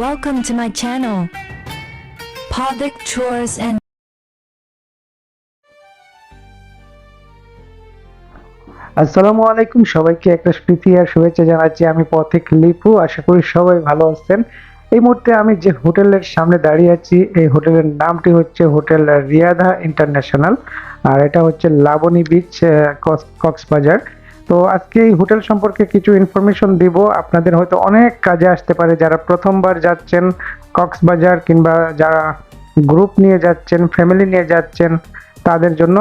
Welcome to my channel, Pavik Tours and আসসালামু আলাইকুম, সবাইকে একটা প্রীতি আর শুভেচ্ছা জানাচ্ছি। আমি পথিক লিপু, আশা করি সবাই ভালো আছেন। এই মুহূর্তে আমি যে হোটেলের সামনে দাঁড়িয়ে আছি, এই হোটেলের নামটি হচ্ছে হোটেল রিয়াদা ইন্টারন্যাশনাল, আর এটা হচ্ছে লাবণী বিচ, কক্সবাজার। তো আজকে এই হোটেল সম্পর্কে কিছু ইনফরমেশন দিব। আপনাদের হয়তো অনেক কাজে আসতে পারে, যারা প্রথমবার যাচ্ছেন কক্সবাজার, কিংবা যারা গ্রুপ নিয়ে যাচ্ছেন, ফ্যামিলি নিয়ে যাচ্ছেন, তাদের জন্য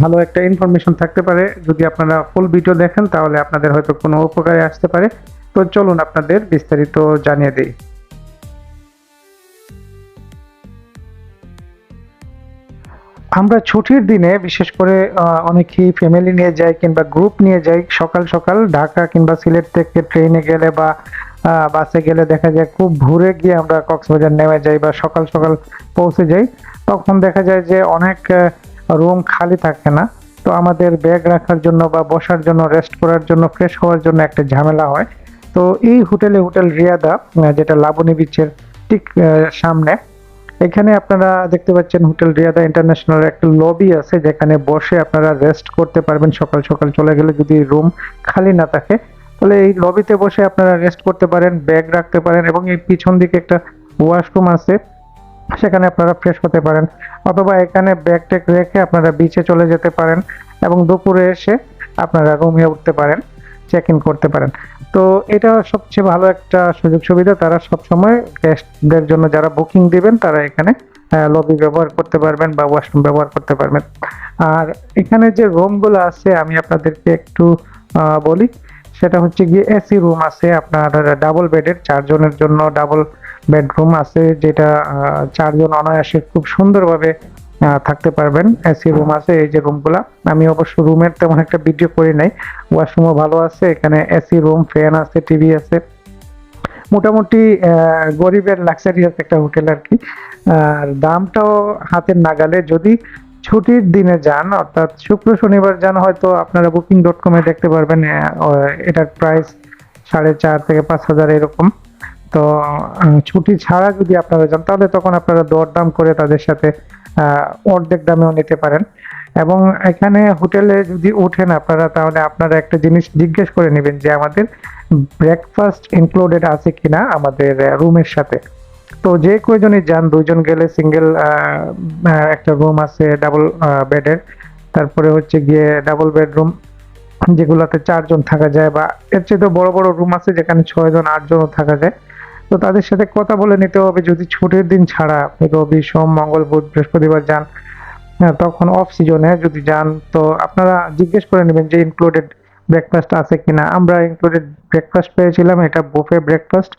ভালো একটা ইনফরমেশন থাকতে পারে। যদি আপনারা ফুল ভিডিও দেখেন তাহলে আপনাদের হয়তো কোনো উপকারে আসতে পারে। তো চলুন আপনাদের বিস্তারিত জানিয়ে দিই। আমরা ছুটির দিনে বিশেষ করে অনেকেই ফ্যামিলি নিয়ে যাই কিংবা গ্রুপ নিয়ে যাই। সকাল সকাল ঢাকা কিংবা সিলেট থেকে ট্রেনে গেলে বা বাসে গেলে দেখা যায় খুব ভোরে গিয়ে আমরা কক্সবাজার নেমে যাই বা সকাল সকাল পৌঁছে যাই। তখন দেখা যায় যে অনেক রুম খালি থাকে না। তো আমাদের ব্যাগ রাখার জন্য বা বসার জন্য, রেস্ট করার জন্য, ফ্রেশ হওয়ার জন্য একটা ঝামেলা হয়। তো এই হোটেল রিয়াদা, যেটা লাবণী বিচের ঠিক সামনে, এখানে আপনারা দেখতে পাচ্ছেন হোটেল রিয়াদা ইন্টারন্যাশনাল একটা লবি আছে, যেখানে বসে আপনারা রেস্ট করতে পারবেন। সকাল সকাল চলে গেলে যদি রুম খালি না থাকে, তাহলে এই লবিতে বসে আপনারা রেস্ট করতে পারেন, ব্যাগ রাখতে পারেন, এবং এই পিছন দিকে একটা ওয়াশরুম আছে, সেখানে আপনারা ফ্রেশ হতে পারেন। অথবা এখানে ব্যাগ ট্যাগ রেখে আপনারা বিচে চলে যেতে পারেন এবং দুপুরে এসে আপনারা রুমে উঠতে পারেন, চেক ইন করতে পারেন। তো এটা সবচেয়ে ভালো একটা সুযোগ সুবিধা। তারা সবসময় গেস্টদের জন্য, যারা বুকিং দিবেন, তারা এখানে লবি ব্যবহার করতে পারবেন বা ওয়াশরুম ব্যবহার করতে পারবেন। আর এখানে যে রুমগুলো আছে আমি আপনাদেরকে একটু বলি। সেটা হচ্ছে গিয়ে এসি রুম আছে আপনার, ডাবল বেডের, 4 জনের জন্য ডাবল বেডরুম আছে, যেটা 4 জন অনায়াসে খুব সুন্দরভাবে থাকতে পারবেন। এসি রুম আছে এই যে রুমগুলা। আমি অবশ্য রুমের তেমন একটা ভিডিও করি নাই। ওয়াশরুমও ভালো আছে, এখানে এসি রুম, ফ্যান আছে, টিভি আছে। মোটামুটি গরিবের লাক্সারিয়াস একটা হোটেল আর কি। আর দামটাও হাতের নাগালে। যদি ছুটির দিনে যান, অর্থাৎ শুক্র শনিবার যান, হয়তো আপনারা booking.com-এ দেখতে পারবেন এটার প্রাইস 4,500 থেকে 5,000 এরকম। তো ছুটি ছাড়া যদি আপনারা যান, তাহলে তখন আপনারা দরদাম করে তাদের সাথে অর্ধেক দামেও নিতে পারেন। এবং এখানে হোটেলে যদি ওঠেন আপনারা, তাহলে আপনারা একটা জিনিস জিজ্ঞেস করে নেবেন যে আমাদের ব্রেকফাস্ট ইনক্লুডেড আছে কিনা আমাদের রুমের সাথে। তো যে কয়জনই যান, 2 জন গেলে সিঙ্গেল একটা রুম আছে ডাবল বেডের। তারপরে হচ্ছে গিয়ে ডাবল বেডরুম, যেগুলোতে 4 জন থাকা যায়, বা এর চেয়ে তো বড় বড় রুম আছে যেখানে 6 জন 8 জনও থাকা যায়। তো তাদের সাথে কথা বলে নিতে হবে। যদি ছুটির দিন ছাড়া আপনি রবি, সোম, মঙ্গল, বুধ, বৃহস্পতিবার যান, তখন অফ সিজনে যদি যান, তো আপনারা জিজ্ঞেস করে নেবেন যে ইনক্লুডেড ব্রেকফাস্ট আছে কিনা। আমরা ইনক্লুডেড ব্রেকফাস্ট পেয়েছিলাম, এটা বুফে ব্রেকফাস্ট।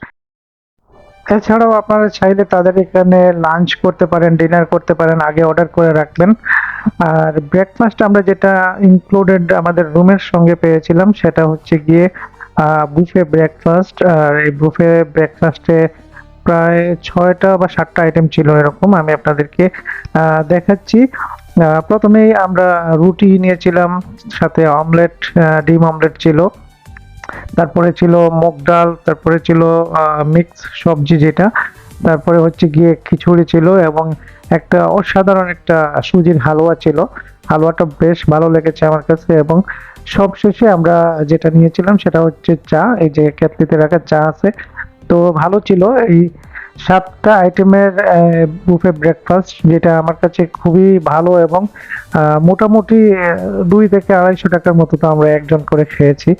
এছাড়াও আপনারা চাইলে তাদের এখানে লাঞ্চ করতে পারেন, ডিনার করতে পারেন, আগে অর্ডার করে রাখবেন। আর ব্রেকফাস্ট আমরা যেটা ইনক্লুডেড আমাদের রুমের সঙ্গে পেয়েছিলাম, সেটা হচ্ছে গিয়ে বুফে ব্রেকফাস্ট। আর এই বুফে ব্রেকফাস্টে প্রায় 6টা বা 7টা আইটেম ছিল এরকম। আমি আপনাদেরকে দেখাচ্ছি। প্রথমেই আমরা রুটি নিয়েছিলাম, সাথে অমলেট, ডিম অমলেট ছিল। তারপরে ছিল মুগ ডাল, তারপরে ছিল মিক্স সবজি যেটা, তারপরে হচ্ছে গিয়ে খিচুড়ি ছিল, এবং একটা অসাধারণ একটা সুজির হালুয়া ছিল। হালুয়াটা বেশ ভালো লেগেছে আমার কাছে। এবং সবশেষে আমরা যেটা নিয়েছিলাম সেটা হচ্ছে চা, এই যে কেতলিতে রাখা চা আছে। তো ভালো ছিল এই 7টা আইটেমের বুফে ব্রেকফাস্ট, যেটা আমার কাছে খুবই ভালো। এবং মোটামুটি 2 থেকে 250 টাকার মতো তো আমরা একজন করে খেয়েছি।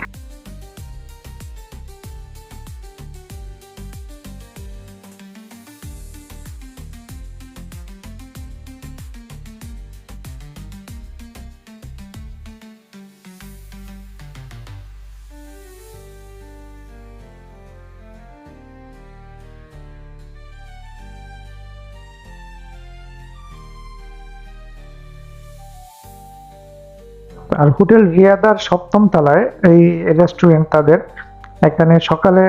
আর হোটেল রিয়াদার 7ম তলায় এই রেস্টুরেন্ট তাদের। এখানে সকালে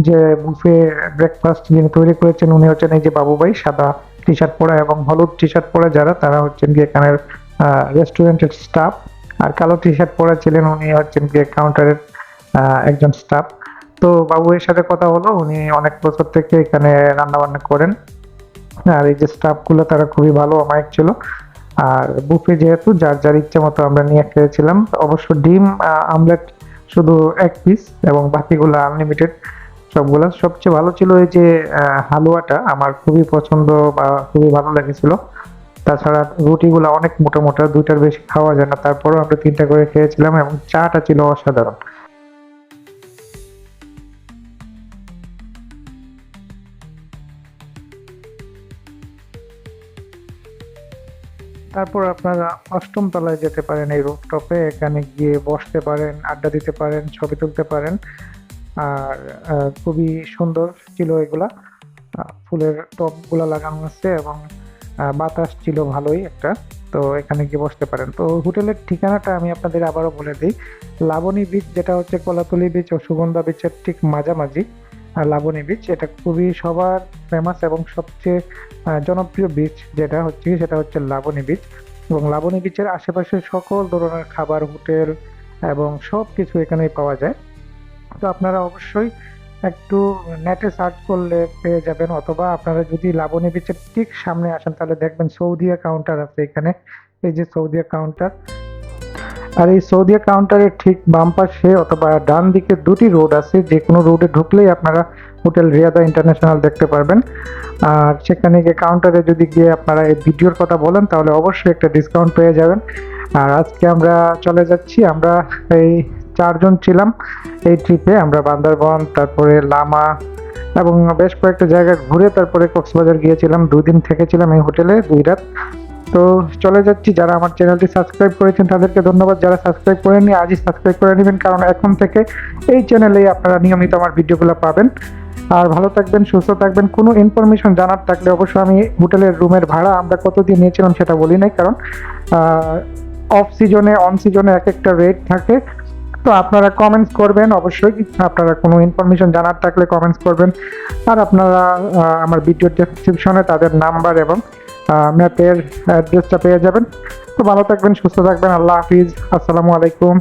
যে বুফে ব্রেকফাস্ট যিনি তৈরি করেছেন, উনি হচ্ছেন এই যে বাবু ভাই, সাদা টি শার্ট পরা এবং হলুদ টি শার্ট পরা যারা, তারা হচ্ছেন গিয়ে এখানের রেস্টুরেন্টের স্টাফ। আর কালো টি শার্ট পরা ছিলেন, উনি হচ্ছেন গিয়ে কাউন্টারের একজন স্টাফ। তো বাবুয়ের সাথে কথা হলো, উনি অনেক বছর থেকে এখানে রান্না বান্না করেন। আর এই যে স্টাফগুলো তারা খুবই ভালো অমায়িক ছিল। আর বুফে যেহেতু যার যার ইচ্ছে মতো আমরা নিয়ে খেয়েছিলাম। অবশ্য ডিম আমলেট শুধু 1 পিস এবং বাকিগুলো আনলিমিটেড সবগুলা। সবচেয়ে ভালো ছিল এই যে হালুয়াটা আমার খুবই পছন্দ বা খুবই ভালো লেগেছিল। তাছাড়া রুটিগুলো অনেক মোটা মোটা, 2টার বেশি খাওয়া যায় না, তারপরেও আমরা 3টা করে খেয়েছিলাম এবং চাটা ছিল অসাধারণ। তারপর আপনারা 8ম তলায় যেতে পারেন এই রুফটপে, এখানে গিয়ে বসতে পারেন, আড্ডা দিতে পারেন, ছবি তুলতে পারেন। আর খুবই সুন্দর ছিল এগুলা। ফুলের টবগুলা লাগানো আছে এবং বাতাস ছিল ভালোই একটা। তো এখানে গিয়ে বসতে পারেন। তো হোটেলের ঠিকানাটা আমি আপনাদের আবারও বলে দিই। লাবণী বিচ, যেটা হচ্ছে কলাতলি বিচ ও সুগন্ধা বিচের ঠিক মাঝামাঝি। লাবণী বিচ এটা খুবই সবার ফেমাস এবং সবচেয়ে জনপ্রিয় বিচ যেটা হচ্ছে সেটা হচ্ছে লাবণী বিচ। এবং লাবণী বিচের আশেপাশে সকল ধরনের খাবার, হোটেল এবং সবকিছু এখানেই পাওয়া যায়। তো আপনারা অবশ্যই একটু নেটে সার্চ করলে পেয়ে যাবেন, অথবা আপনারা যদি লাবণী বিচের ঠিক সামনে আসেন তাহলে দেখবেন সৌদিয়া কাউন্টার আছে এখানে। এই যে সৌদিয়া কাউন্টার, আর এই সৌদিয়া কাউন্টারের ঠিক বাম পাশে অথবা ডান দিকে 2টি রোড আছে, যে কোনো রোডে ঢুকলেই আপনারা হোটেল রিয়াদা ইন্টারন্যাশনাল দেখতে পারবেন। আর সেখানে গিয়ে কাউন্টারে যদি গিয়ে আপনারা এই ভিডিওর কথা বলেন তাহলে অবশ্যই একটা ডিসকাউন্ট পেয়ে যাবেন। আর আজকে আমরা চলে যাচ্ছি, আমরা এই 4 জন ছিলাম এই ট্রিপে। আমরা বান্দরবন, তারপরে লামা এবং বেশ কয়েকটা জায়গা ঘুরে তারপরে কক্সবাজার গিয়েছিলাম। 2 দিন থেকেছিলাম এই হোটেলে, 2 রাত। তো চলে যাচ্ছি। যারা আমার চ্যানেলটি সাবস্ক্রাইব করেছেন তাদেরকে ধন্যবাদ, যারা সাবস্ক্রাইব করেননি আজই সাবস্ক্রাইব করে নেবেন, কারণ এখন থেকে এই চ্যানেলেই আপনারা নিয়মিত আমার ভিডিওগুলো পাবেন। আর ভালো থাকবেন, সুস্থ থাকবেন। কোনো ইনফরমেশন জানার থাকলে অবশ্যই, আমি হোটেলের রুমের ভাড়া আমরা কত দিয়ে নিয়েছিলাম সেটা বলি নাই, কারণ অফ সিজনে অন সিজনে এক একটা রেট থাকে। তো আপনারা কমেন্টস করবেন অবশ্যই, আপনারা কোনো ইনফরমেশন জানার থাকলে কমেন্টস করবেন। আর আপনারা আমার ভিডিও ডেসক্রিপশনে তাদের নাম্বার এবং ম্যাপের অ্যাড্রেসটা পেয়ে যাবেন। তো ভালো থাকবেন, সুস্থ থাকবেন। আল্লাহ হাফিজ, আসসালামু আলাইকুম।